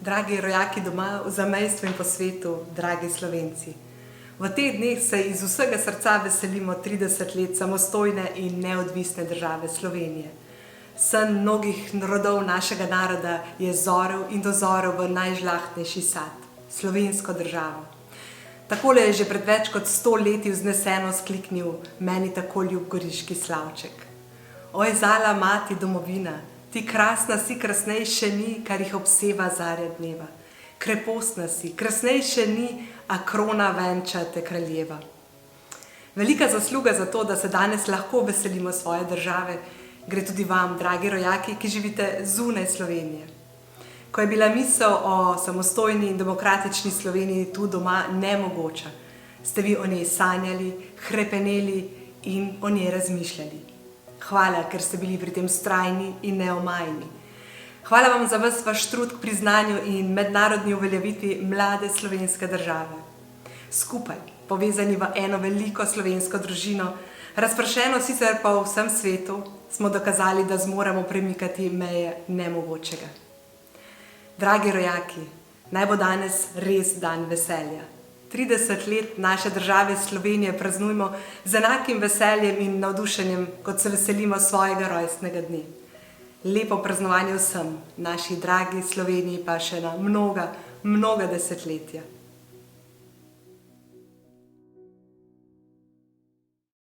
Dragi rojaki doma, v zamejstvu in po svetu, dragi Slovenci. V teh dneh se iz vsega srca veselimo 30 let samostojne in neodvisne države Slovenije. Sen mnogih rodov našega naroda je zorel in dozorel v najžlahtnejši sad, slovensko državo. Takole je že pred več kot 100 leti vzneseno skliknil meni tako ljub goriški slavček. Oj, zala mati domovina, ti krasna si, krasnejše ni, kar jih obseva zarja dneva. Krepostna si, krasnejše ni, a krona venča te kraljeva. Velika zasluga za to, da se danes lahko veselimo svoje države, gre tudi vam, dragi rojaki, ki živite zunaj Slovenije. Ko je bila misel o samostojni in demokratični Sloveniji tu doma nemogoča, ste vi o njej sanjali, hrepeneli in o njej razmišljali. Hvala, ker ste bili pri tem vztrajni in neomajni. Hvala vam za ves vaš trud k priznanju in mednarodni uveljavitvi mlade slovenske države. Skupaj, povezani v eno veliko slovensko družino, razpršeno sicer po vsem svetu, smo dokazali, da zmoremo premikati meje nemogočega. Dragi rojaki, naj bo danes res dan veselja. 30 let naše države Slovenije praznujmo z enakim veseljem in navdušenjem, kot se veselimo svojega rojstnega dne. Lepo praznovanje vsem, naši dragi Sloveniji pa še na mnoga desetletja.